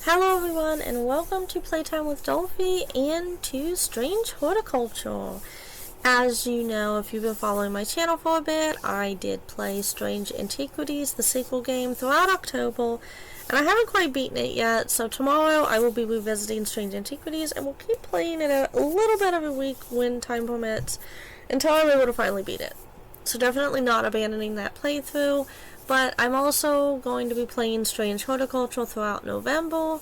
Hello everyone and welcome to Playtime with Dolphy and to Strange Horticulture. As you know, if you've been following my channel for a bit, I did play Strange Antiquities, the sequel game, throughout October, and I haven't quite beaten it yet, so tomorrow I will be revisiting Strange Antiquities and we'll keep playing it a little bit every week when time permits until I'm able to finally beat it. So definitely not abandoning that playthrough. But I'm also going to be playing Strange Horticulture throughout November,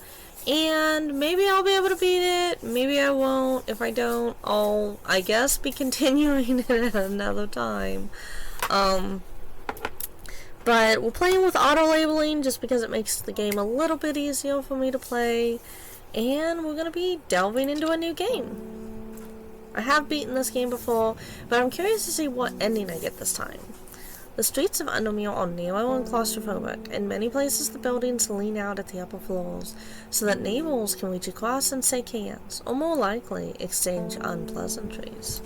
and maybe I'll be able to beat it, maybe I won't. If I don't, I'll, I guess, be continuing it at another time. But we're playing with auto-labeling just because it makes the game a little bit easier for me to play, and we're going to be delving into a new game. I have beaten this game before, but I'm curious to see what ending I get this time. The streets of Undermere are narrow and claustrophobic. In many places the buildings lean out at the upper floors, so that neighbors can reach across and shake hands, or more likely, exchange unpleasantries.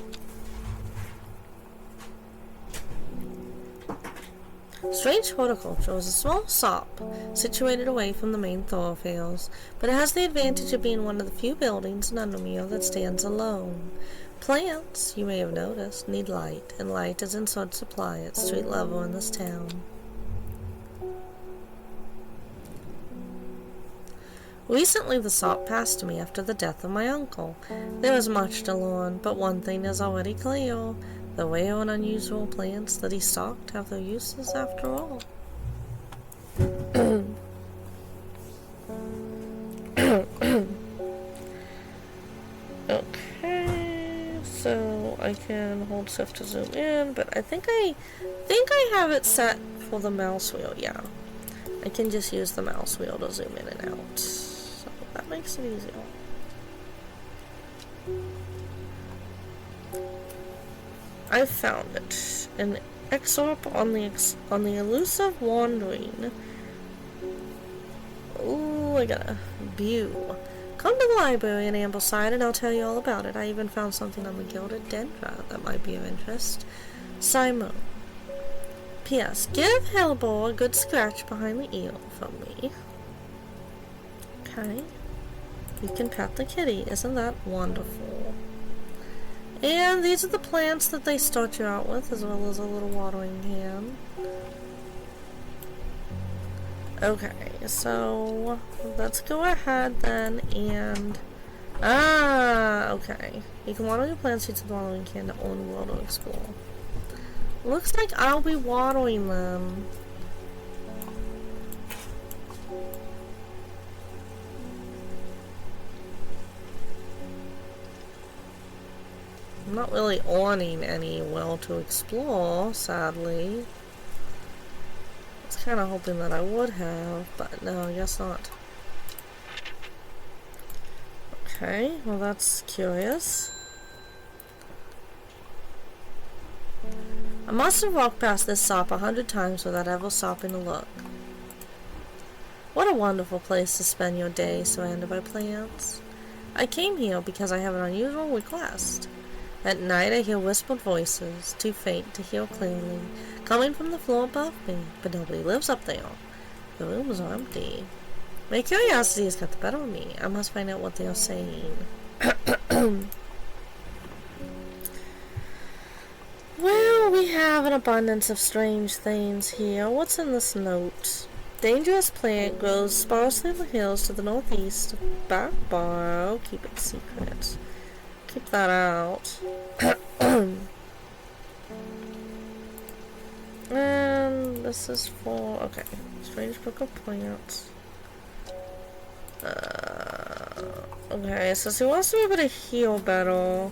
Strange Horticulture is a small shop situated away from the main thoroughfares, but it has the advantage of being one of the few buildings in Undermere that stands alone. Plants, you may have noticed, need light, and light is in short supply at street level in this town. Recently the shop passed to me after the death of my uncle. There was much to learn, but one thing is already clear. The rare and unusual plants that he stocked have their uses after all. Okay, so I can hold shift to zoom in, but I think I have it set for the mouse wheel. Yeah, I can just use the mouse wheel to zoom in and out, so that makes it easier. I found it. An excerpt on the elusive wandering. Ooh, I got a view. Come to the library in Ambleside and I'll tell you all about it. I even found something on the gilded dendra that might be of interest. Simon. P.S. Give Hellebore a good scratch behind the ear from me. Okay. You can pet the kitty. Isn't that wonderful? And these are the plants that they start you out with, as well as a little watering can. Okay, so let's go ahead then and... okay. You can water your plants using the watering can to own the world to explore. Looks like I'll be watering them. I'm not really owning any well to explore, sadly. I was kind of hoping that I would have, but no, I guess not. Okay, well that's curious. I must have walked past this shop 100 times without ever stopping to look. What a wonderful place to spend your day surrounded by plants. I came here because I have an unusual request. At night I hear whispered voices, too faint to hear clearly, coming from the floor above me, but nobody lives up there. The rooms are empty. My curiosity has got the better of me. I must find out what they are saying. Well, we have an abundance of strange things here. What's in this note? Dangerous plant grows sparsely in the hills to the northeast. Back bar. Keep it secret. Keep that out. And this is for... okay. Strange book of plants. Okay, so he wants to be able to heal better.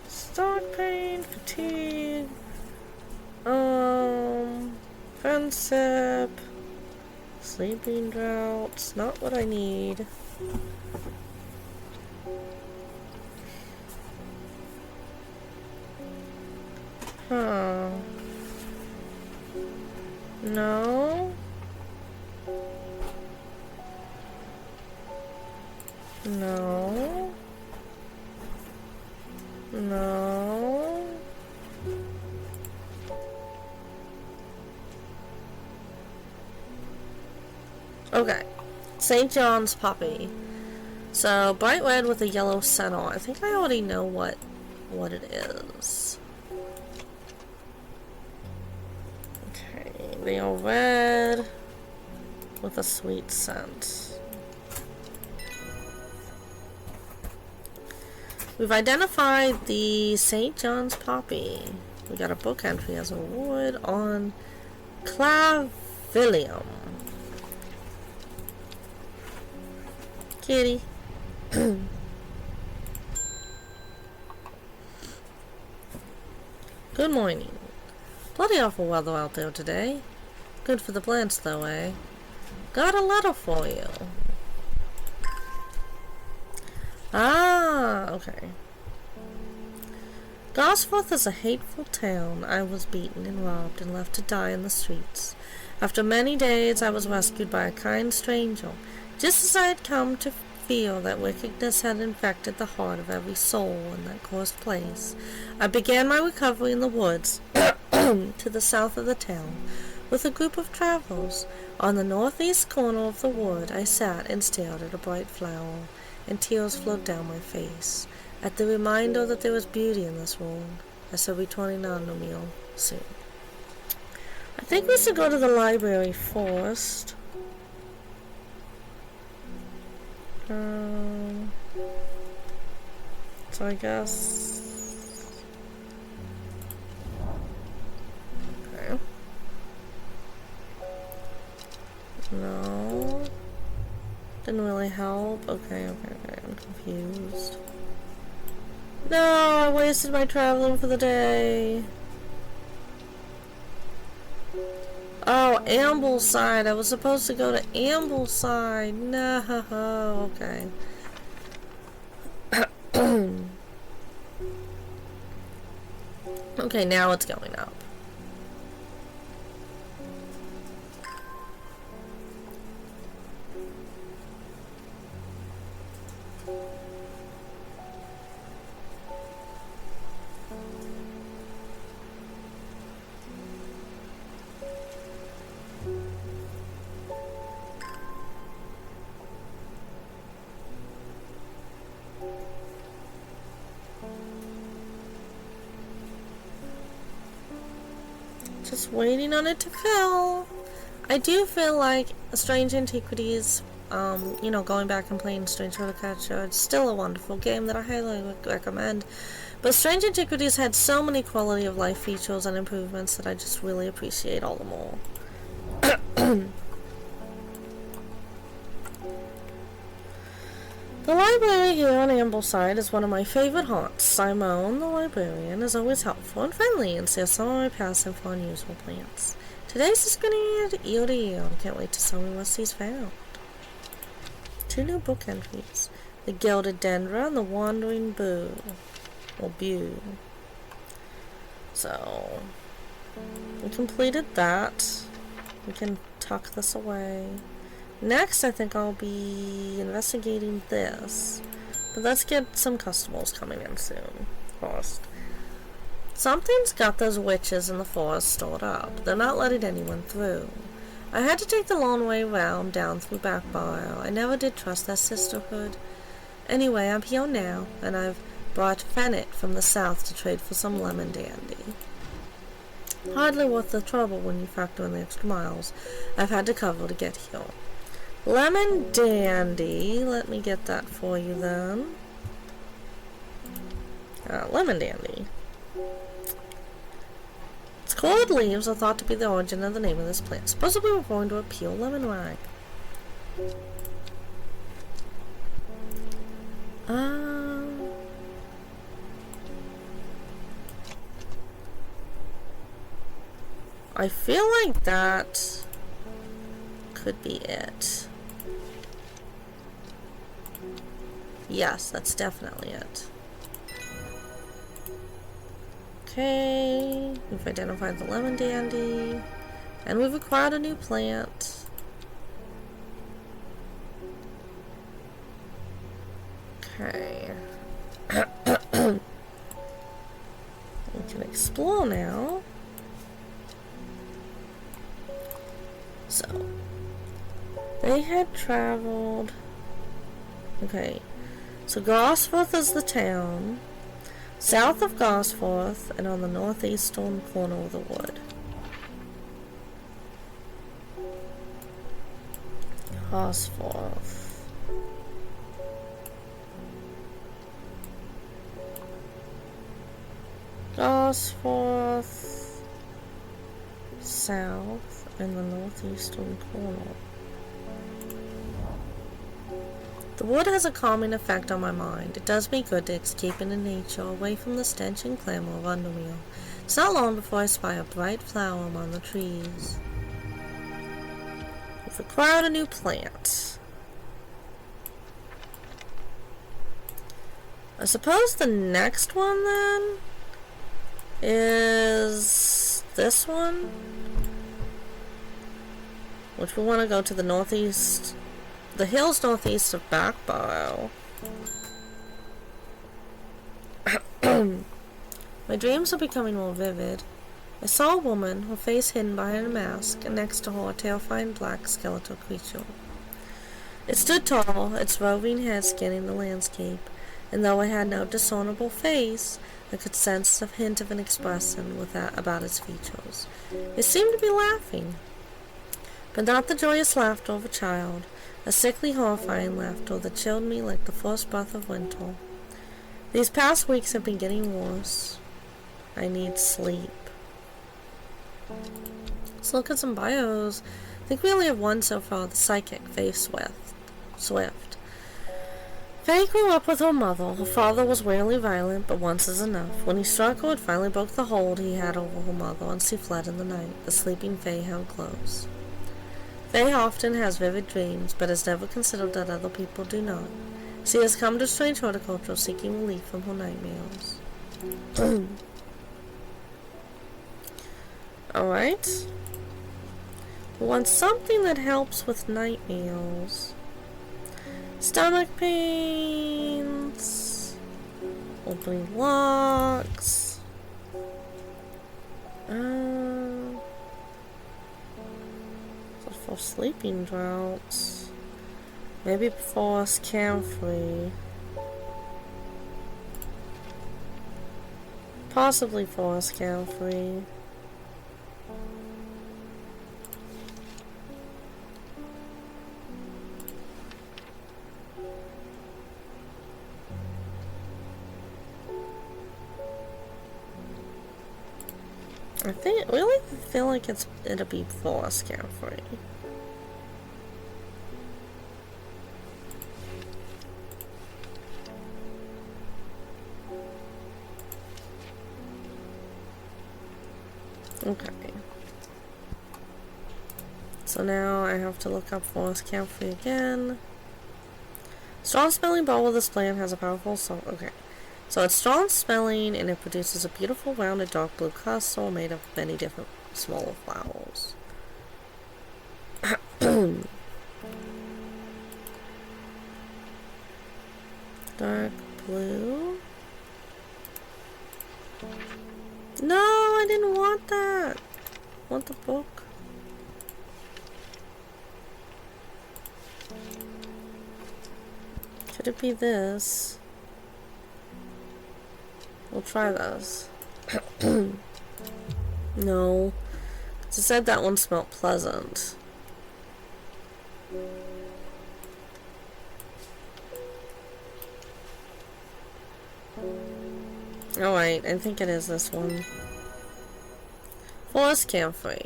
Stomach pain, fatigue, friendship, sleeping droughts, not what I need. Huh. No. No. No. Okay. St. John's poppy. So, bright red with a yellow center. I think I already know what it is. Okay, they are red with a sweet scent. We've identified the St. John's poppy. We got a book entry as a reward on Clavilium. Kitty. Good morning. Bloody awful weather out there today. Good for the plants though, eh? Got a letter for you. Ah, okay. Gosforth is a hateful town. I was beaten and robbed and left to die in the streets. After many days, I was rescued by a kind stranger, just as I had come to feel that wickedness had infected the heart of every soul in that cursed place. I began my recovery in the woods to the south of the town with a group of travelers. On the northeast corner of the wood, I sat and stared at a bright flower, and tears flowed down my face at the reminder that there was beauty in this world. I shall be returning on the meal soon. I think we should go to the library first. So I guess... Okay. No. Didn't really help. Okay, I'm confused. No, I wasted my traveling for the day. Oh, Ambleside. I was supposed to go to Ambleside. No, okay. Okay, now it's going up. Just waiting on it to fill. I do feel like Strange Antiquities, you know, going back and playing Strange Horticulture, it's still a wonderful game that I highly recommend. But Strange Antiquities had so many quality of life features and improvements that I just really appreciate all the more. The library here on Ambleside is one of my favorite haunts. Simone, the librarian, is always helpful and friendly and shares some of my passive for unusual plants. Today's is going to be ear to ear. I can't wait to tell me what she's found. 2 new book entries. The Gilded Dendra and the Wandering Boo. Or Bew. So, we completed that. We can tuck this away. Next, I think I'll be investigating this. But let's get some customers coming in soon. First. Something's got those witches in the forest stored up. They're not letting anyone through. I had to take the long way round down through Backbarrow. I never did trust that sisterhood. Anyway, I'm here now, and I've brought Fennet from the south to trade for some lemon dandy. Hardly worth the trouble when you factor in the extra miles I've had to cover to get here. Lemon dandy. Let me get that for you then. Lemon dandy. Its cold leaves are thought to be the origin of the name of this plant, supposedly referring to a pure lemon rind. I feel like that could be it. Yes, that's definitely it. Okay, we've identified the lemon dandy, and we've acquired a new plant. Okay. We can explore now. So, They had traveled... Okay. So Gosforth is the town. South of Gosforth and on the northeastern corner of the wood. Gosforth. Gosforth. South and the northeastern corner. The wood has a calming effect on my mind. It does me good to escape into nature, away from the stench and clamor of Undermeal. It's not long before I spy a bright flower among the trees. We've acquired a new plant. I suppose the next one then is this one, which we want to go to the northeast. The hills northeast of Backborough. My dreams are becoming more vivid. I saw a woman, her face hidden behind a mask, and next to her a terrifying black skeletal creature. It stood tall, its roving head scanning the landscape, and though it had no discernible face, I could sense a hint of an expression about its features. It seemed to be laughing, but not the joyous laughter of a child. A sickly, horrifying laughter that chilled me like the first breath of winter. These past weeks have been getting worse. I need sleep. Let's look at some bios. I think we only have one so far, the psychic, Faith Swift. Faye grew up with her mother. Her father was rarely violent, but once is enough. When he struck her, it finally broke the hold he had over her mother, and she fled in the night, the sleeping Faye held close. Faye often has vivid dreams, but has never considered that other people do not. She has come to Strange Horticulture seeking relief from her nightmares. Alright. We want something that helps with nightmares. Stomach pains. Opening locks. For sleeping droughts. Maybe forest camphor. Possibly forest camphor. I really feel like it'll be forest camphor. Okay. So now I have to look up forest camphor again. Strong smelling bowl of this plant has a powerful salt. Okay. So it's strong smelling and it produces a beautiful rounded dark blue crystal made of many different smaller flowers. Dark blue. No, I didn't want that. I want the book. Could it be this? We'll try this. No. It said that one smelled pleasant. Oh wait, I think it is this one. Forest camphor.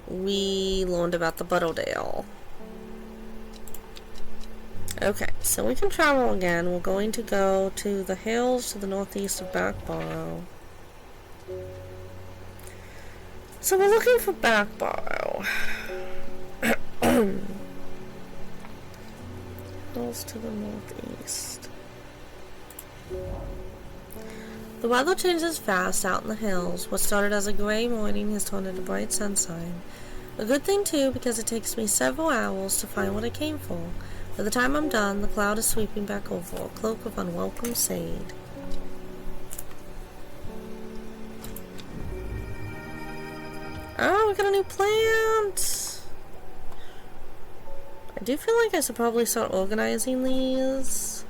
We learned about the Buttledale. Okay, so we can travel again. We're going to go to the hills to the northeast of Backborough. So we're looking for Backborough. Hills to the northeast. The weather changes fast out in the hills. What started as a gray morning has turned into bright sunshine. A good thing too, because it takes me several hours to find what I came for. By the time I'm done, the cloud is sweeping back over, a cloak of unwelcome shade. Oh, we got a new plant! do feel like I should probably start organizing these.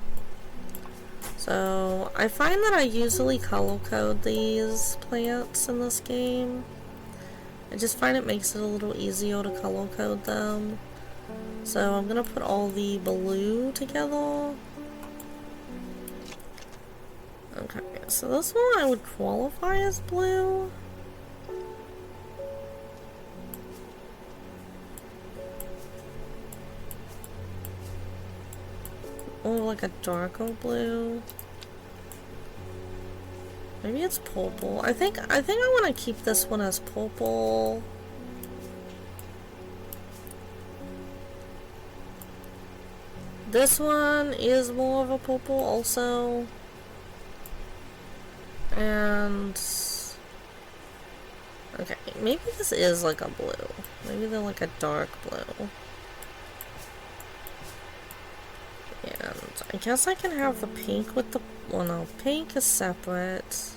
So, I find that I usually color code these plants in this game. I just find it makes it a little easier to color code them. So I'm gonna put all the blue together. Okay, so this one I would qualify as blue. Or like a darker blue. Maybe it's purple. I think I want to keep this one as purple. This one is more of a purple also. And okay, maybe this is like a blue. Maybe they're like a dark blue. And I guess I can have the pink with the, well no, pink is separate.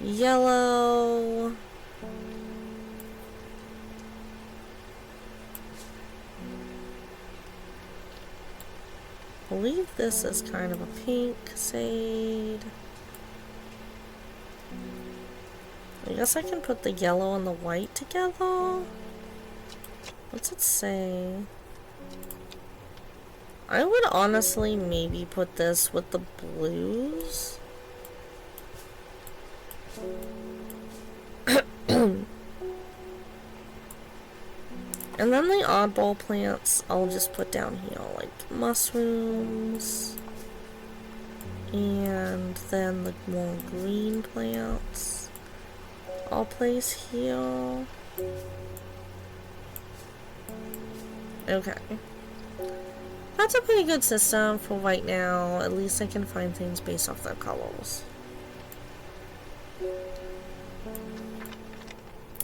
Yellow. I believe this is kind of a pink shade. I guess I can put the yellow and the white together. What's it say? I would honestly maybe put this with the blues. And then the oddball plants I'll just put down here, like mushrooms. And then the more green plants I'll place here. Okay. That's a pretty good system for right now. At least I can find things based off their colors.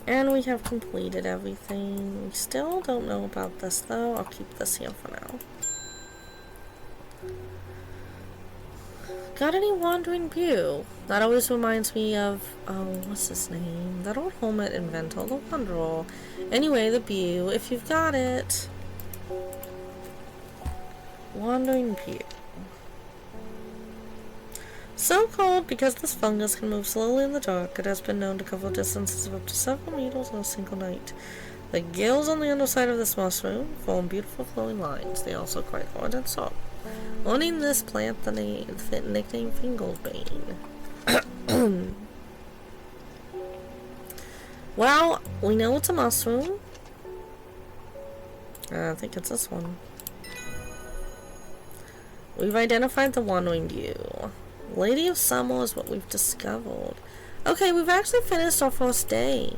And we have completed everything. We still don't know about this though. I'll keep this here for now. Got any wandering view? That always reminds me of, what's his name? That old hermit inventor, the Wanderer. Anyway, the view, if you've got it. Wandering view. So called because this fungus can move slowly in the dark. It has been known to cover distances of up to several meters in a single night. The gills on the underside of this mushroom form beautiful flowing lines. They are also quite hard and soft. Owning this plant, the nickname Fingerbane. Well, we know it's a mushroom. I think it's this one. We've identified the wandering view. Lady of Summer is what we've discovered. Okay, we've actually finished our first day.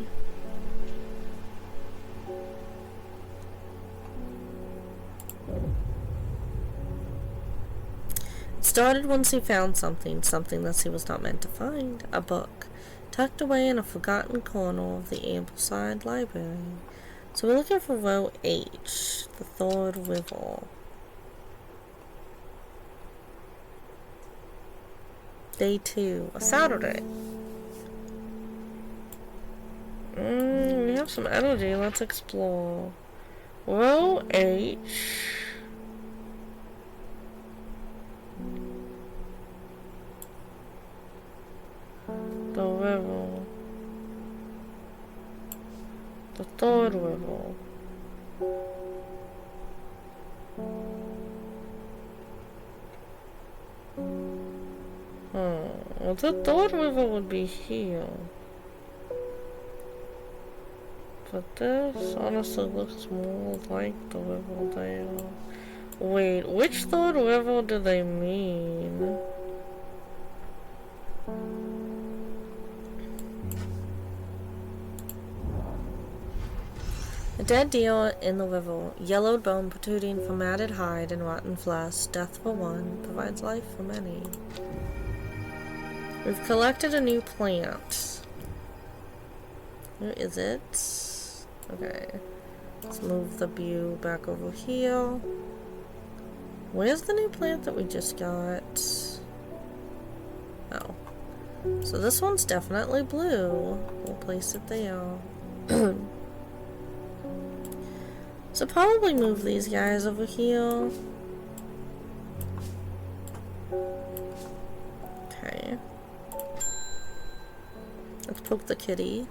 It started once he found something that he was not meant to find. A book, tucked away in a forgotten corner of the Ambleside Library. So we're looking for row H, the third river. Day 2, a Saturday. We have some energy, let's explore. Row H. The river. The third river. Well, the third river would be here. But this honestly looks more like the river there. Wait, which third river do they mean? A dead deer in the river, yellowed bone protruding from matted hide and rotten flesh. Death for one provides life for many. We've collected a new plant. Where is it? Okay. Let's move the view back over here. Where's the new plant that we just got? Oh. So this one's definitely blue. We'll place it there. So probably move these guys over here. Okay. Let's poke the kitty.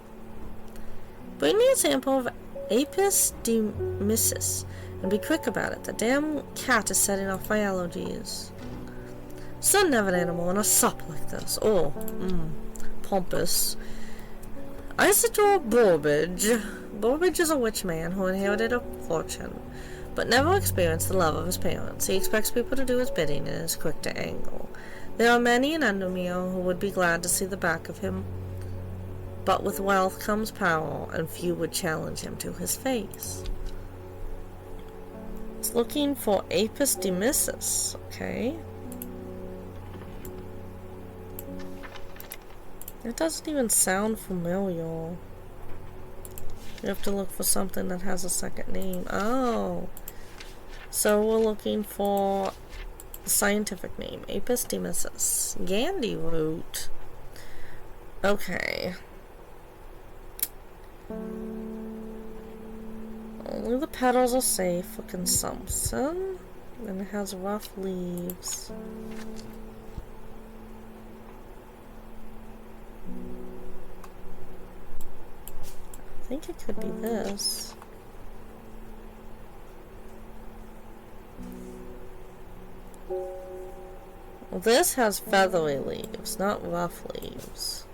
Bring me a sample of Apis demyssis and be quick about it. The damn cat is setting off my allergies. Son of an animal in a sup like this. Oh, pompous. Isidore Burbage. Burbage is a witch man who inherited a fortune, but never experienced the love of his parents. He expects people to do his bidding and is quick to anger. There are many in Endermere who would be glad to see the back of him, but with wealth comes power, and few would challenge him to his face. It's looking for Apis demyssis, okay. It doesn't even sound familiar. You have to look for something that has a second name. Oh. So we're looking for the scientific name. Apis demyssis. Gandy root. Okay. Only the petals are safe for consumption. And it has rough leaves. I think it could be this. Well, this has feathery leaves, not rough leaves.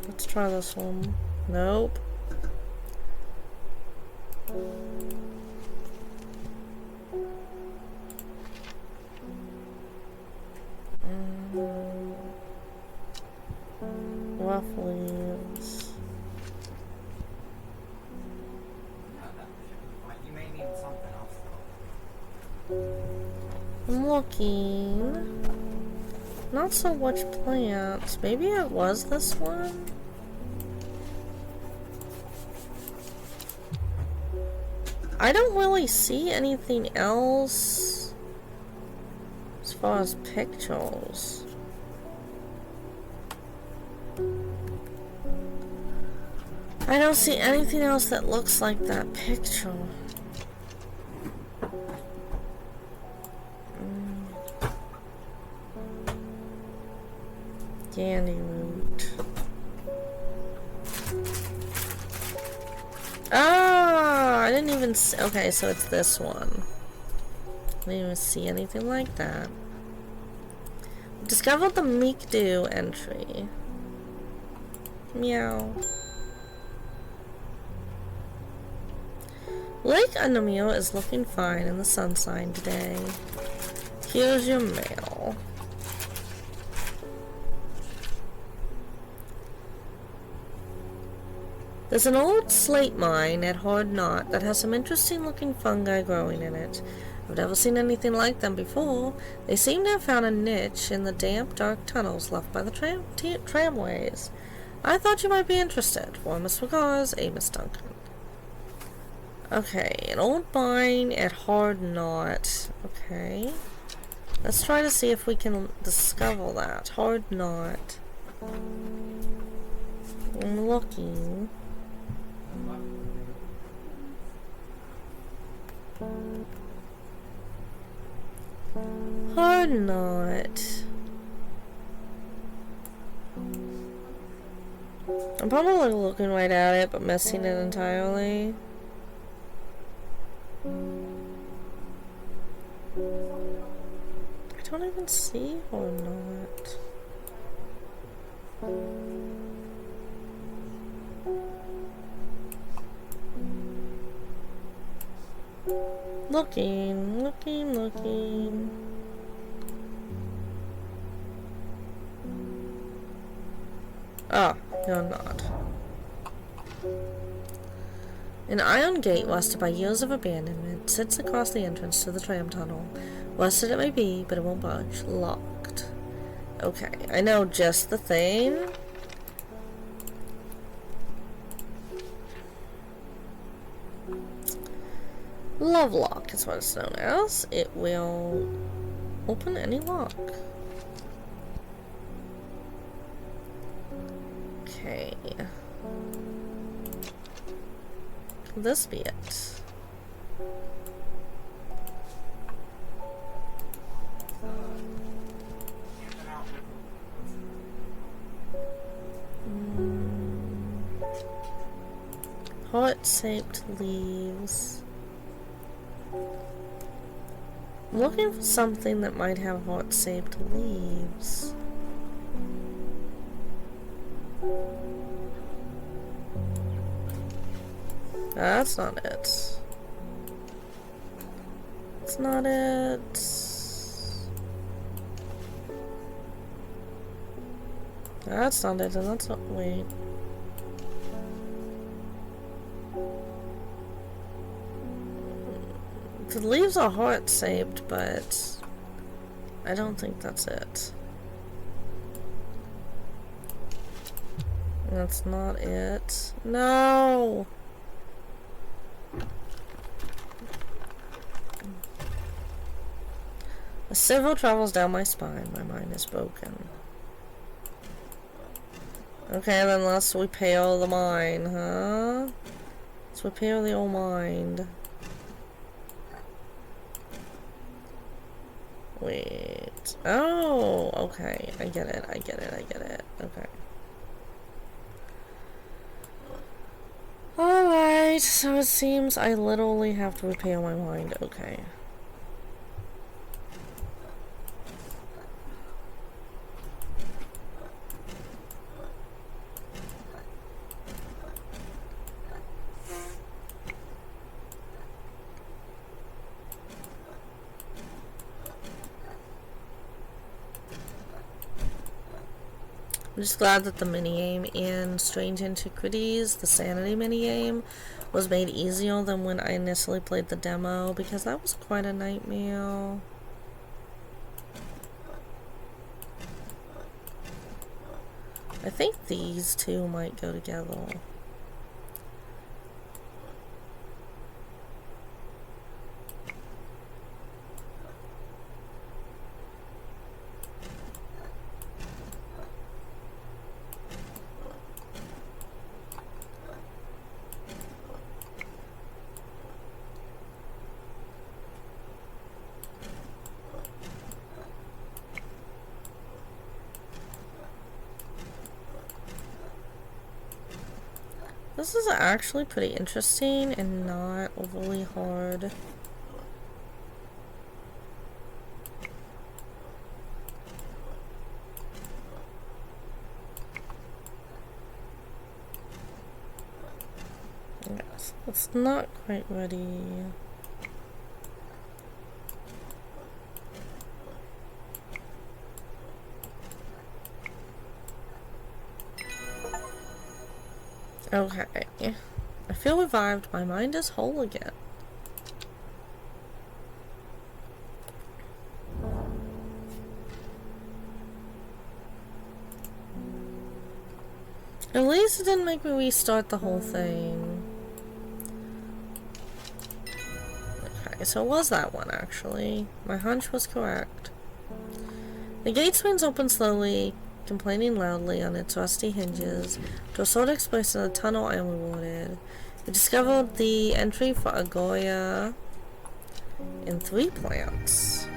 Let's try this one. Nope. Rough leaves. You may need something else. I'm looking. Not so much plants. Maybe it was this one? I don't really see anything else as far as pictures. I don't see anything else that looks like that picture. Candy root. Ah, I didn't even see. Okay, so it's this one. I didn't even see anything like that. Discovered the Meekdew entry. Meow. Lake Endermere is looking fine in the sunshine today. Here's your mail. There's an old slate mine at Hard Knot that has some interesting looking fungi growing in it. I've never seen anything like them before. They seem to have found a niche in the damp, dark tunnels left by the tramways. I thought you might be interested. Warmest regards, Amos Duncan. Okay, an old mine at Hard Knot. Okay. Let's try to see if we can discover that. Hard Knot. I'm looking. Hard Knot. I'm probably looking right at it, but missing it entirely. I don't even see Hard Knot. Looking. Ah, no, I'm not. An iron gate, rusted by years of abandonment, sits across the entrance to the tram tunnel. Rusted it may be, but it won't budge. Locked. Okay, I know just the thing. Love lock is what it's known as. It will open any lock. Okay. Could this be it? Heart-shaped leaves. I'm looking for something that might have heart-shaped leaves. That's not it. It's not it. That's not it, and that's not. Wait. The leaves are heart-shaped, but I don't think that's it. That's not it. No! A shiver travels down my spine. My mind is broken. Okay, then let's repair the mind, huh? Let's repair the old mind. Wait. Oh, okay. I get it. I get it. I get it. Okay. Alright, so it seems I literally have to repair my mind. Okay. I'm just glad that the minigame in Strange Antiquities, the Sanity minigame, was made easier than when I initially played the demo, because that was quite a nightmare. I think these two might go together. This is actually pretty interesting and not overly hard. Yes, it's not quite ready. Okay. I feel revived. My mind is whole again. At least it didn't make me restart the whole thing. Okay, so it was that one actually. My hunch was correct. The gate swings open slowly, complaining loudly on its rusty hinges. To a sort of express in the tunnel I am rewarded. We discovered the entry for Agoria in 3 plants.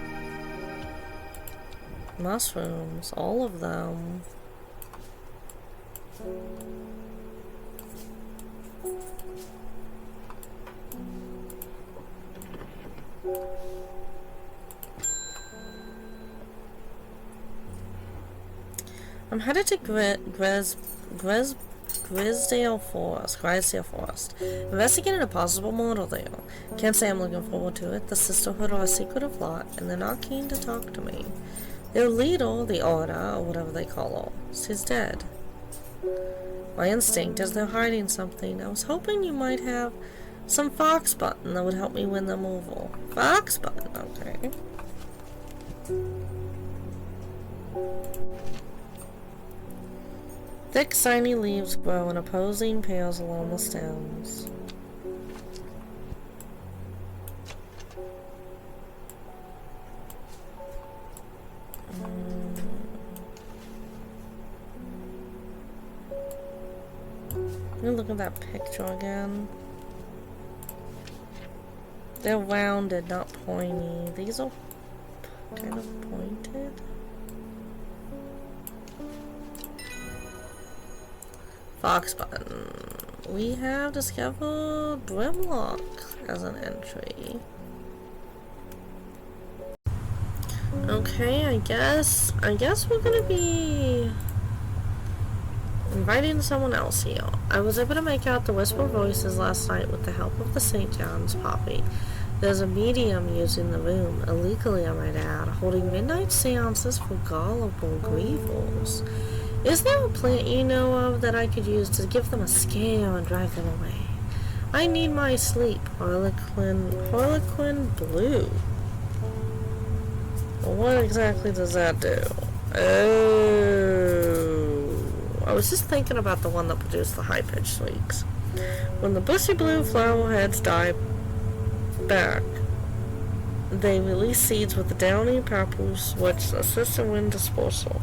Mushrooms, all of them. I'm headed to Grisdale Forest. Investigating a possible model there. Can't say I'm looking forward to it. The Sisterhood are a secretive lot, and they're not keen to talk to me. Their leader, the Order, or whatever they call her, she's dead. My instinct is they're hiding something. I was hoping you might have some fox button that would help me win them over. Fox button, okay. Thick, shiny leaves grow in opposing pairs along the stems. Let me look at that picture again. They're rounded, not pointy. These are kind of pointed. Fox button. We have discovered Brimlock as an entry. Okay, I guess we're gonna be inviting someone else here. I was able to make out the whisper voices last night with the help of the St. John's poppy. There's a medium using the room, illegally I might add, holding midnight seances for gullible grievers. Is there a plant you know of that I could use to give them a scare and drive them away? I need my sleep. Harlequin blue. What exactly does that do? Oh, I was just thinking about the one that produced the high-pitched squeaks. When the bushy blue flower heads die back, they release seeds with the downy pappus, which assist in wind dispersal.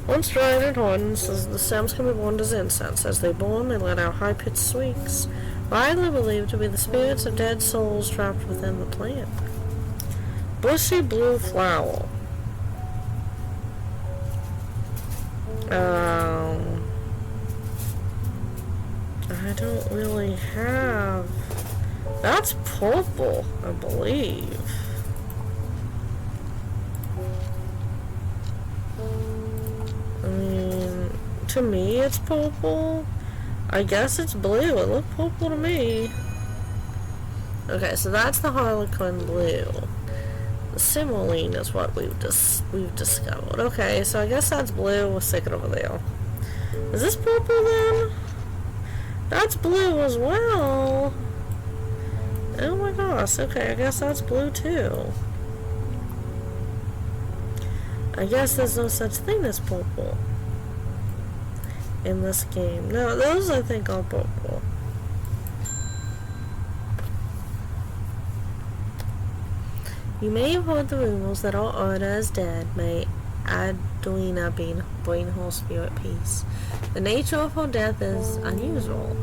Once dried and hardened, the stems can be burned as incense. As they burn, they let out high-pitched squeaks, widely believed to be the spirits of dead souls trapped within the plant. Bushy blue flower. I don't really have... That's purple, I believe. I mean, to me it's purple. I guess it's blue. It looked purple to me. Okay, so that's the Harlequin blue. The Simoline is what we've discovered. Okay, so I guess that's blue. We'll stick it over there. Is this purple then? That's blue as well. Oh my gosh. Okay, I guess that's blue too. I guess there's no such thing as purple in this game. No, those I think are purple. You may have heard the rumors that our order is dead. May Adwina bring her spirit peace. The nature of her death is unusual.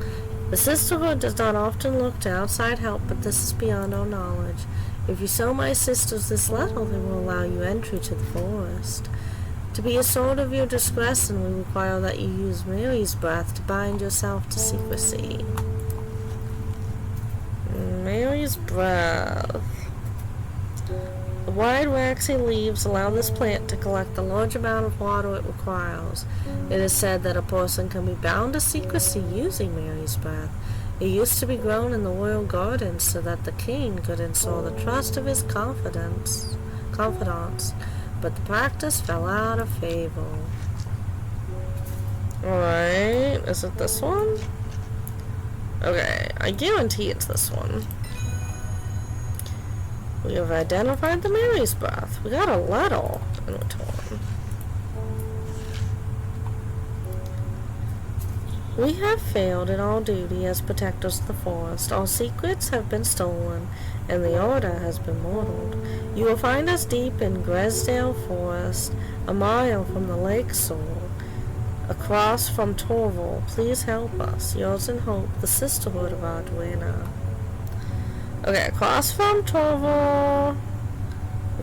The sisterhood does not often look to outside help, but this is beyond our knowledge. If you show my sisters this letter, they will allow you entry to the forest. To be assured of your discretion, we require that you use Mary's breath to bind yourself to secrecy. Mary's breath. The wide waxy leaves allow this plant to collect the large amount of water it requires. It is said that a person can be bound to secrecy using Mary's breath. It used to be grown in the royal gardens so that the king could ensure the trust of his confidants, but the practice fell out of favor. Alright, is it this one? Okay, I guarantee it's this one. We have identified the Mary's breath. We got a letter in return. We have failed in our duty as protectors of the forest. Our secrets have been stolen, and the order has been murdered. You will find us deep in Gresdale Forest, a mile from the lake shore, across from Torval. Please help us. Yours in hope, the Sisterhood of Arduino. Okay, across from Torval,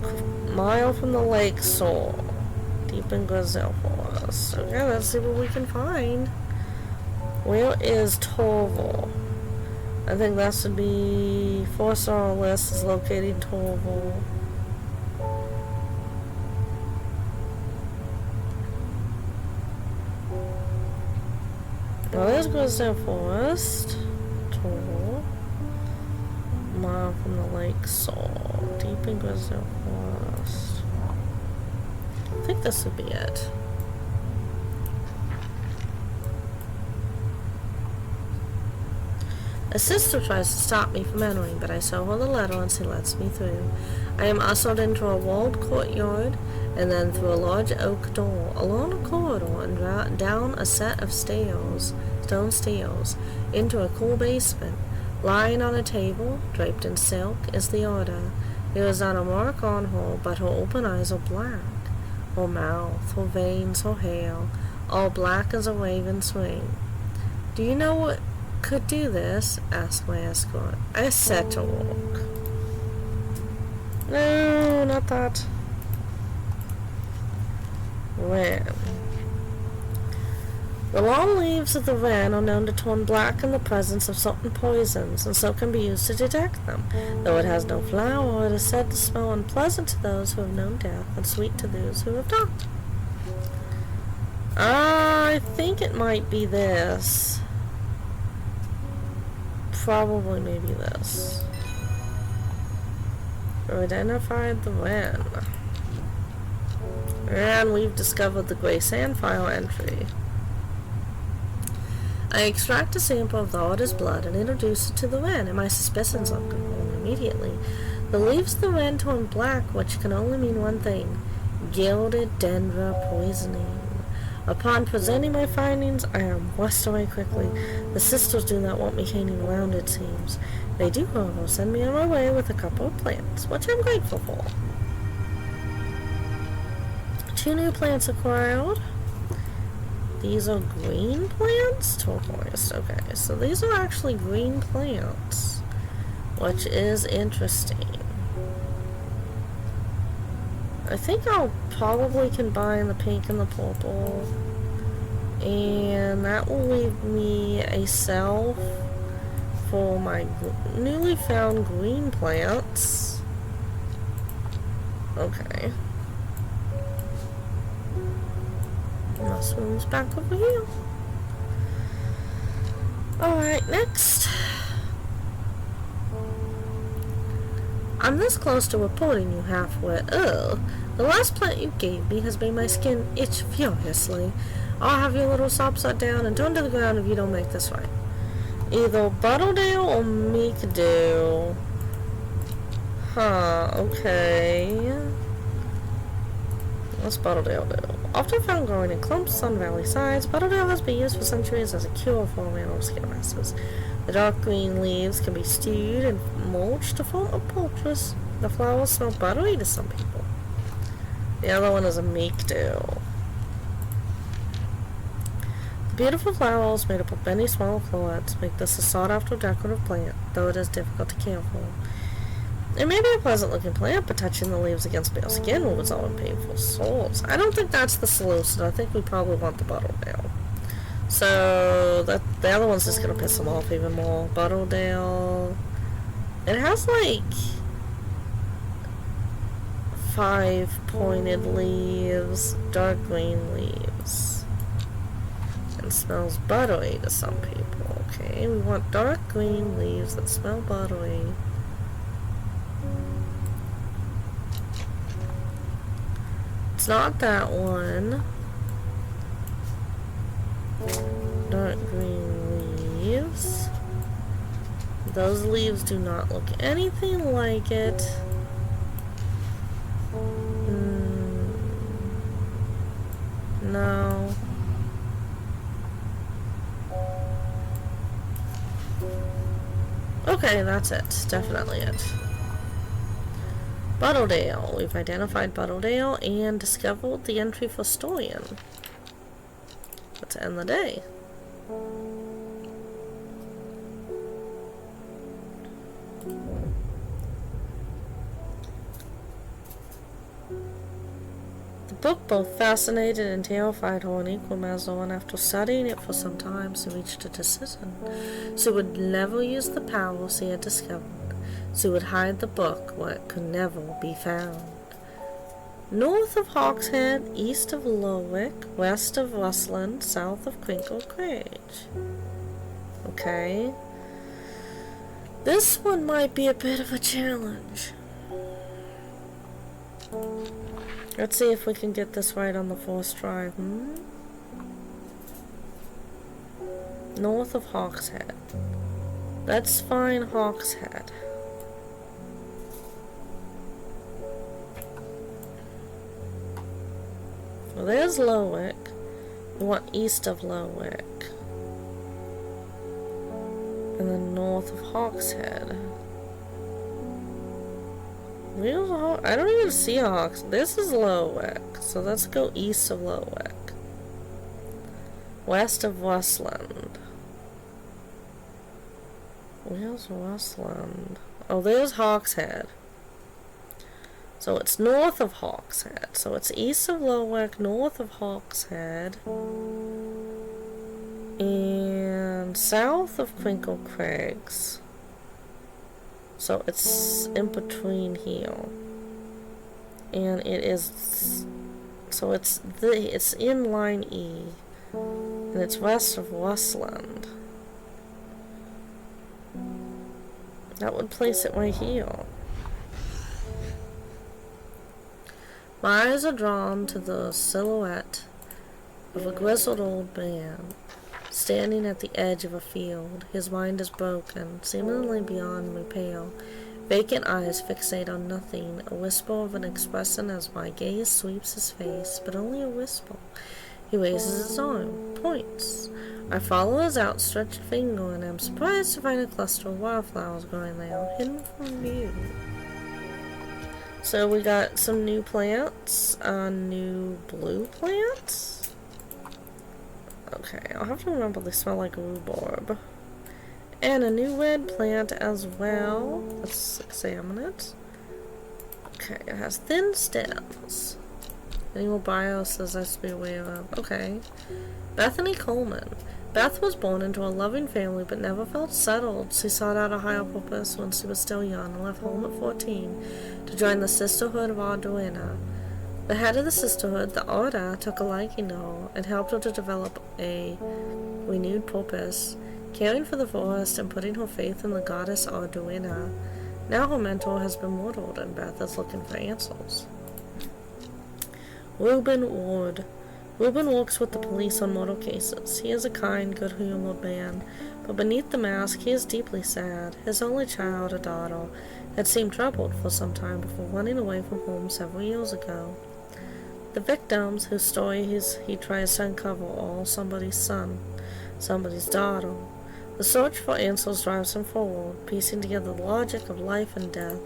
a mile from the lake shore, deep in Gresdale Forest. Okay, let's see what we can find. Where is Torval? I think that should be first on our list is locating Torval. Well, there's Gresdale Forest. Torval. A mile from the lake shore. Deep in Gresdale Forest. I think this would be it. A sister tries to stop me from entering, but I show her the letter and she lets me through. I am ushered into a walled courtyard and then through a large oak door, along a corridor and down a set of stairs, stone stairs, into a cool basement. Lying on a table, draped in silk, is the order. There is not a mark on her, but her open eyes are black. Her mouth, her veins, her hair, all black as a raven's wing. Do you know what could do this? Asked my escort. I set to walk. No, not that. Wren. The long leaves of the wren are known to turn black in the presence of certain poisons, and so can be used to detect them. Though it has no flower, it is said to smell unpleasant to those who have known death, and sweet to those who have not. I think it might be this. Probably maybe this. We identified the wren. And we've discovered the gray sand file entry. I extract a sample of the otter's blood and introduce it to the wren, and my suspicions are confirmed immediately. The leaves of the wren turn black, which can only mean one thing: gilded dendra poisoning. Upon presenting my findings, I am whisked away quickly. The sisters do not want me hanging around, it seems. They do, however, send me on my way with a couple of plants, which I'm grateful for. 2 new plants acquired. These are green plants? Turquoise. Okay, so these are actually green plants, which is interesting. I think I'll probably combine the pink and the purple, and that will leave me a shelf for my newly found green plants. Okay. Mushrooms back over here. Alright, next. I'm this close to reporting you halfway. Ugh. The last plant you gave me has made my skin itch furiously. I'll have your little upside down and turn to the ground if you don't make this right. Either Buttledale or Meekdew. Huh, okay. What's Buttledale do? Often found growing in clumps on valley sides, Buttledale has been used for centuries as a cure for mineral skin masses. The dark green leaves can be stewed and mulched to form a poultice. The flowers smell buttery to some people. The other one is a Meekdew. The beautiful flowers made up of many small florets make this a sought-after decorative plant, though it is difficult to care for. It may be a pleasant-looking plant, but touching the leaves against bare skin will result in painful sores. I don't think that's the solution. I think we probably want the Buttledale. So, the other one's just going to piss them off even more. Buttledale. It has, like, 5 pointed leaves, dark green leaves. And smells buttery to some people. Okay, we want dark green leaves that smell buttery. It's not that one. Dark green leaves. Those leaves do not look anything like it. No. Okay, that's it. Definitely it. Buttledale. We've identified Buttledale and discovered the entry for Storian. Let's end the day. The book both fascinated and terrified her in equal measure, and after studying it for some time, she reached a decision. She would never use the power she had discovered. She would hide the book where it could never be found. North of Hawkshead, east of Lowick, west of Rustland, south of Crinkle Cage. Okay. This one might be a bit of a challenge. Let's see if we can get this right on the first try. North of Hawkshead. Let's find Hawkshead. Well, there's Lowick. We want east of Lowick. And then north of Hawkshead. I don't even see a Hawks. This is Lowick. So let's go east of Lowick. West of Rustland. Where's Rustland? Oh, there's Hawkshead. So it's north of Hawkshead. So it's east of Lowick, north of Hawkshead, and south of Crinkle Craigs. So it's in between here. And it is, so it's in line E, and it's west of Westland. That would place it right here. My eyes are drawn to the silhouette of a grizzled old man standing at the edge of a field. His mind is broken, seemingly beyond repair. Vacant eyes fixate on nothing, a whisper of an expression as my gaze sweeps his face, but only a whisper. He raises his arm, points. I follow his outstretched finger and am surprised to find a cluster of wildflowers growing there, hidden from view. So we got some new plants, new blue plants. Okay, I'll have to remember they smell like rhubarb. And a new red plant as well. Let's examine it. Okay, it has thin stems. Any more bioses I should be aware of? Okay. Bethany Coleman. Beth was born into a loving family but never felt settled. She sought out a higher purpose when she was still young and left home at 14 to join the Sisterhood of Arduina. The head of the sisterhood, the Order, took a liking to her and helped her to develop a renewed purpose, caring for the forest and putting her faith in the goddess Arduina. Now her mentor has been murdered and Beth is looking for answers. Reuben Ward. Reuben works with the police on murder cases. He is a kind, good-humored man, but beneath the mask he is deeply sad. His only child, a daughter, had seemed troubled for some time before running away from home several years ago. The victims, whose stories he tries to uncover, are all somebody's son, somebody's daughter. The search for answers drives him forward, piecing together the logic of life and death.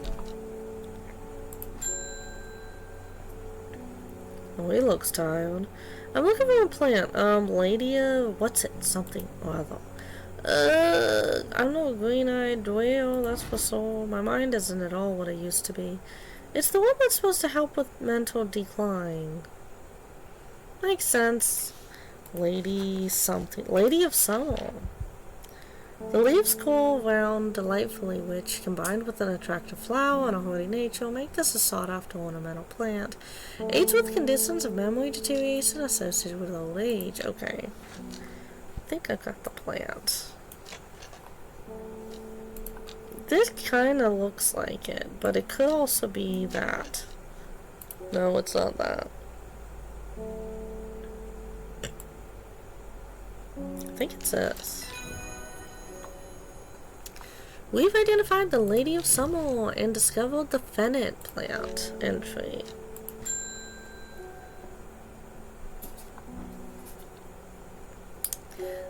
Oh, he looks tired. I'm looking for a plant. Ladia, what's it? Something or other. I'm no green-eyed dwell, that's for sure. My mind isn't at all what it used to be. It's the one that's supposed to help with mental decline. Makes sense. Lady something. Lady of Summer. The leaves curl round delightfully, which, combined with an attractive flower and a hardy nature, make this a sought-after ornamental plant. Aids with conditions of memory deterioration associated with old age. Okay. I think I got the plant. This kind of looks like it, but it could also be that. No, it's not that. I think it's this. We've identified the Lady of Summer and discovered the fennec plant entry.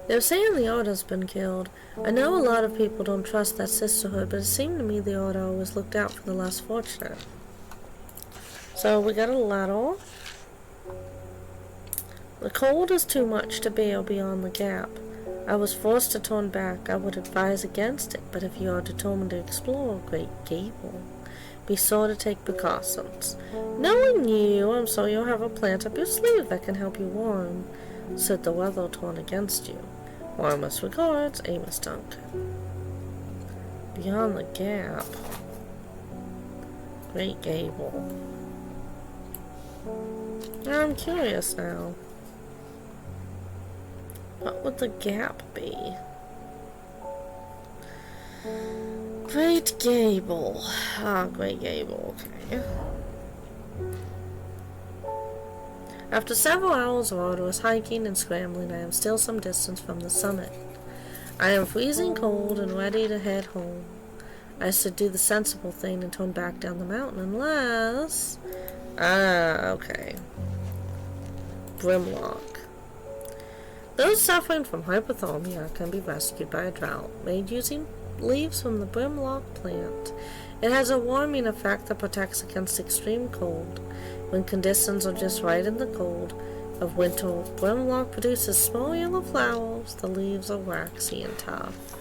They're saying the Order's been killed. I know a lot of people don't trust that sisterhood, but it seemed to me the Order always looked out for the less fortunate. So we got a letter. The cold is too much to bear beyond the gap. I was forced to turn back. I would advise against it, but if you are determined to explore Great Gable, be sure to take precautions. Knowing you, I'm sure you'll have a plant up your sleeve that can help you warm, should the weather turn against you. Warmest regards, Amos Duncan. Beyond the gap. Great Gable. I'm curious now. What would the gap be? Great Gable. Great Gable, okay. After several hours of arduous hiking and scrambling, I am still some distance from the summit. I am freezing cold and ready to head home. I should do the sensible thing and turn back down the mountain unless... okay. Brimlock. Those suffering from hypothermia can be rescued by a draught made using leaves from the brimlock plant. It has a warming effect that protects against extreme cold. When conditions are just right in the cold of winter, brimlock produces small yellow flowers. The leaves are waxy and tough.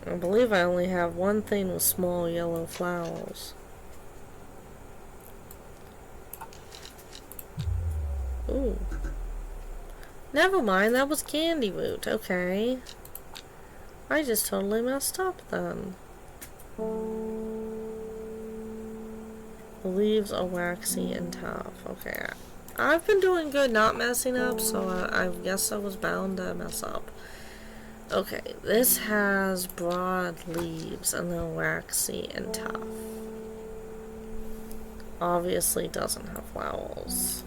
I believe I only have one thing with small yellow flowers. Ooh. Never mind, that was candy root. Okay. I just totally messed up then. The leaves are waxy and tough. Okay. I've been doing good not messing up, so I guess I was bound to mess up. Okay, this has broad leaves and they're waxy and tough. Obviously doesn't have flowers.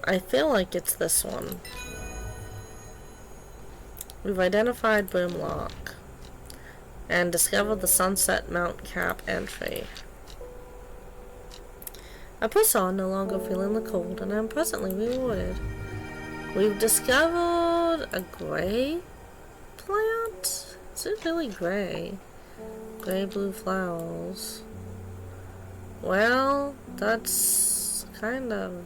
I feel like it's this one. We've identified Brimlock and discovered the Sunset Mount Cap entry. I push on, no longer feeling the cold, and I'm presently rewarded. We've discovered a gray plant? Is it really gray? Gray-blue flowers. Well, that's kind of...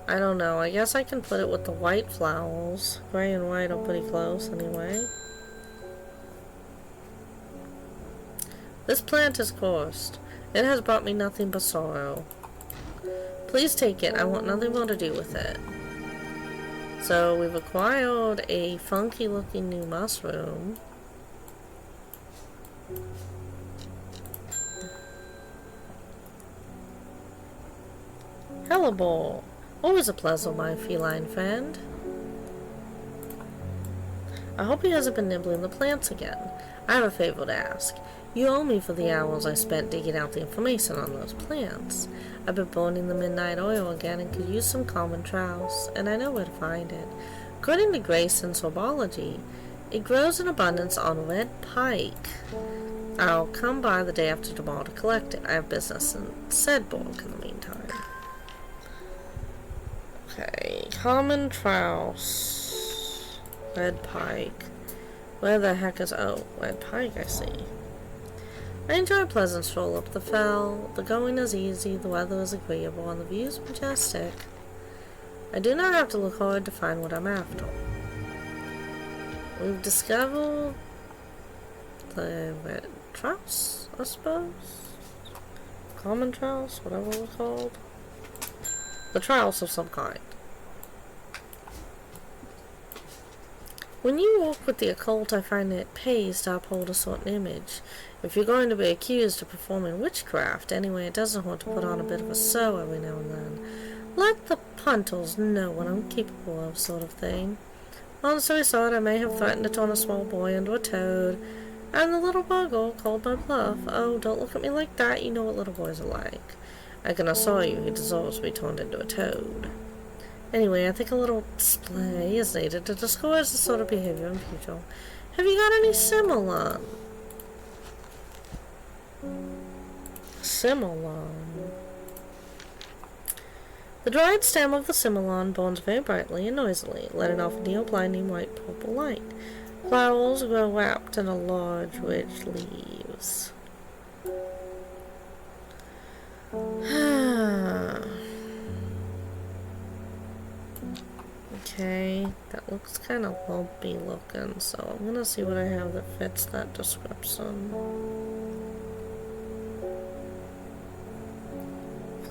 I don't know. I guess I can put it with the white flowers. Gray and white are pretty close anyway. This plant is cursed. It has brought me nothing but sorrow. Please take it. I want nothing more to do with it. So we've acquired a funky looking new mushroom. Hellebore. Always a pleasure, my feline friend. I hope he hasn't been nibbling the plants again. I have a favor to ask. You owe me for the hours I spent digging out the information on those plants. I've been burning the midnight oil again and could use some common trowels, and I know where to find it. According to Grayson's herbology, it grows in abundance on red pike. I'll come by the day after tomorrow to collect it. I have business in Sedborg in the meantime. Okay, common trowels. Red pike. Where the heck is... oh, red pike, I see. I enjoy a pleasant stroll up the fell. The going is easy, the weather is agreeable, and the view is majestic. I do not have to look hard to find what I'm after. We've discovered the red trowels, I suppose? Common trowels, whatever they're called. The trowels of some kind. When you walk with the occult, I find it pays to uphold a certain image. If you're going to be accused of performing witchcraft, anyway, it doesn't hurt to put on a bit of a show every now and then. Let the punters know what I'm capable of, sort of thing. Honestly, I thought I may have threatened to turn a small boy into a toad, and the little bugger called my bluff. Oh, don't look at me like that, you know what little boys are like. I can assure you he deserves to be turned into a toad. Anyway, I think a little display is needed to discourage this sort of behavior in future. Have you got any Simulon? Simulon. The dried stem of the Simulon burns very brightly and noisily, letting off a near-blinding white-purple light. Flowers grow wrapped in a large, rich leaves. Okay, that looks kind of lumpy looking, so I'm gonna see what I have that fits that description.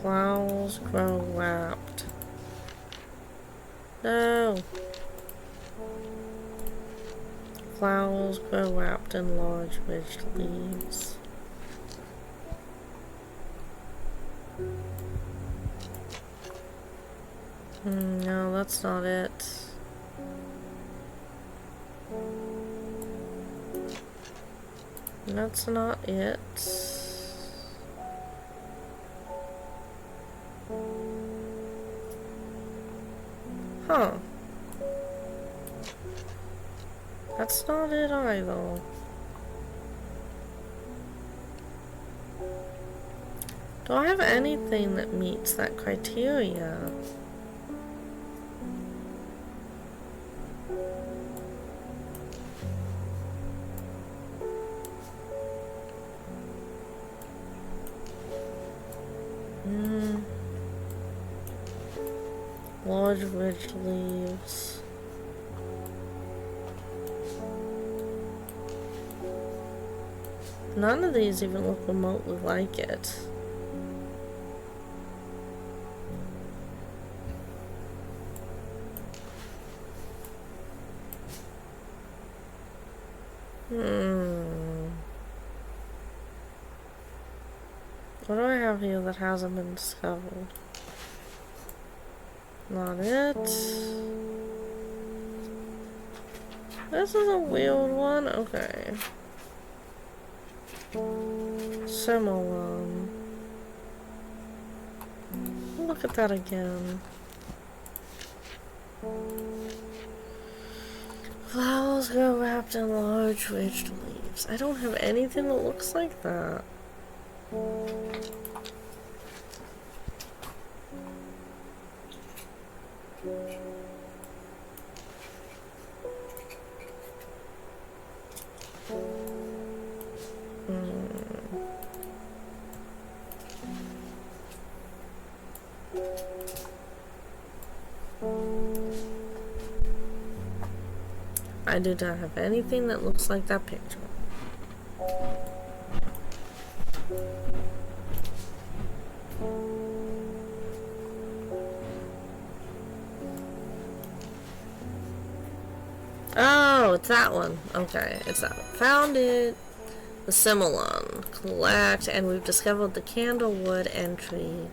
Flowers grow wrapped. No! Flowers grow wrapped in large, rich leaves. No, that's not it. That's not it. Huh. That's not it either. Do I have anything that meets that criteria? Large, rich leaves. None of these even look remotely like it. What do I have here that hasn't been discovered? Not it. This is a weird one. Okay. Similar. Look at that again. Flowers grow wrapped in large, ridged leaves. I don't have anything that looks like that. I do not have anything that looks like that picture. Oh, it's that one. Okay, it's that one. Found it. The symbolism. Collect, and we've discovered the candlewood entry.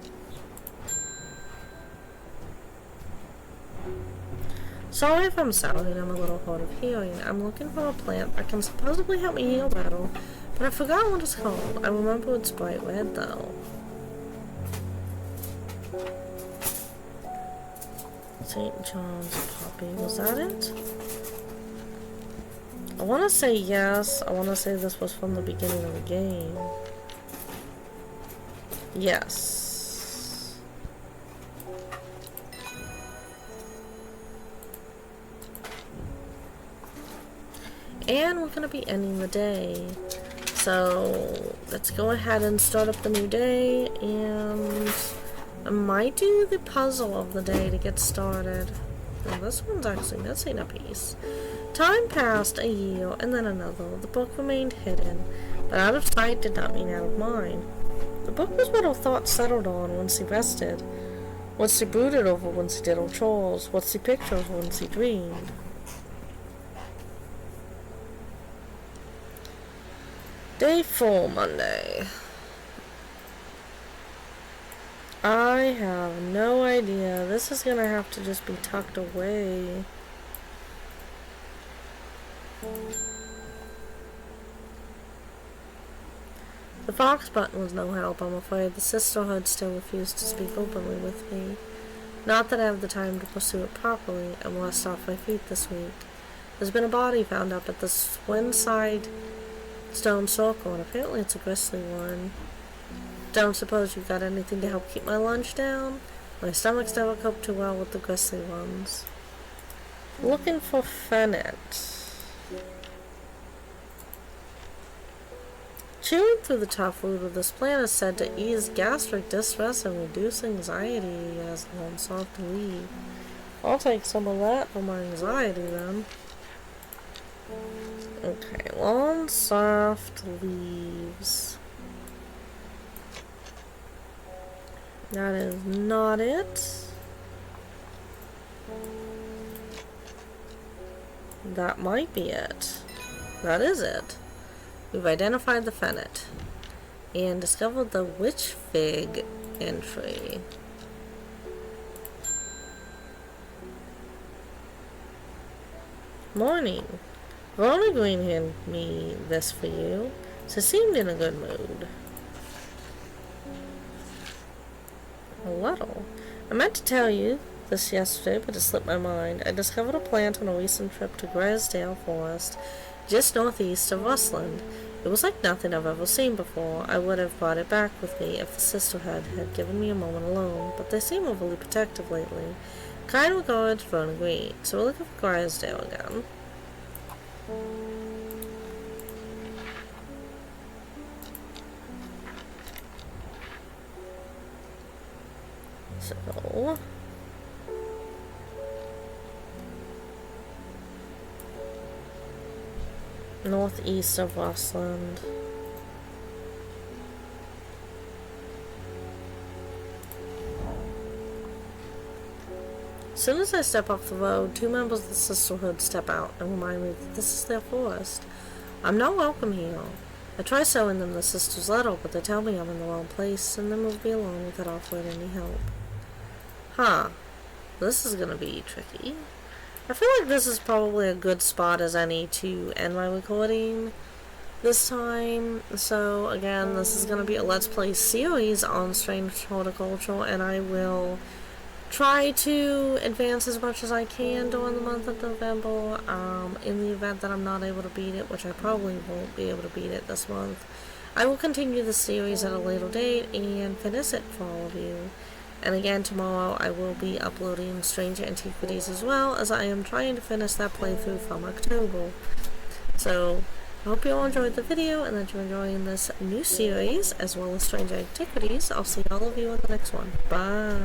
Sorry if I'm sounding, I'm a little hard of hearing. I'm looking for a plant that can supposedly help me heal better, but I forgot what it's called. I remember it's bright red though. St. John's poppy, was that it? I want to say yes. I want to say this was from the beginning of the game. Yes. And we're going to be ending the day. So let's go ahead and start up the new day. And I might do the puzzle of the day to get started. Now, this one's actually missing a piece. Time passed, a year, and then another. The book remained hidden, but out of sight did not mean out of mind. The book was what her thoughts settled on once she rested, what she brooded over once she did her chores, what she pictured once she dreamed. Day 4, Monday. I have no idea. This is gonna have to just be tucked away. The fox button was no help, I'm afraid. The sisterhood still refused to speak openly with me. Not that I have the time to pursue it properly. I'm lost off my feet this week. There's been a body found up at the Swinside stone circle, and apparently it's a grisly one. Don't suppose you've got anything to help keep my lunch down? My stomach's never coped too well with the grisly ones. Looking for fennet. Chewing through the tough root of this plant is said to ease gastric distress and reduce anxiety as a long soft leaf. I'll take some of that for my anxiety then. Okay, long soft leaves. That is not it. That might be it. That is it. We've identified the fennet and discovered the witch fig entry. Morning. Verona Green handed me this for you. She seemed in a good mood. A little. I meant to tell you this yesterday, but it slipped my mind. I discovered a plant on a recent trip to Graysdale Forest, just northeast of Rustland. It was like nothing I've ever seen before. I would have brought it back with me if the sisterhood had given me a moment alone, but they seem overly protective lately. Kind regards, Verona Green. So we're looking for Graysdale again. So northeast of Rustland. As soon as I step off the road, two members of the sisterhood step out and remind me that this is their forest. I'm not welcome here. I try showing them the sister's letter, but they tell me I'm in the wrong place and then move me along without offering any help. Huh. This is gonna be tricky. I feel like this is probably a good spot as any to end my recording this time. So again, this is going to be a Let's Play series on Strange Horticulture, and I will try to advance as much as I can during the month of November. In the event that I'm not able to beat it, which I probably won't be able to beat it this month, I will continue the series at a later date and finish it for all of you. And again, tomorrow I will be uploading Strange Antiquities as well, as I am trying to finish that playthrough from October. So, I hope you all enjoyed the video and that you're enjoying this new series, as well as Strange Antiquities. I'll see all of you in the next one. Bye!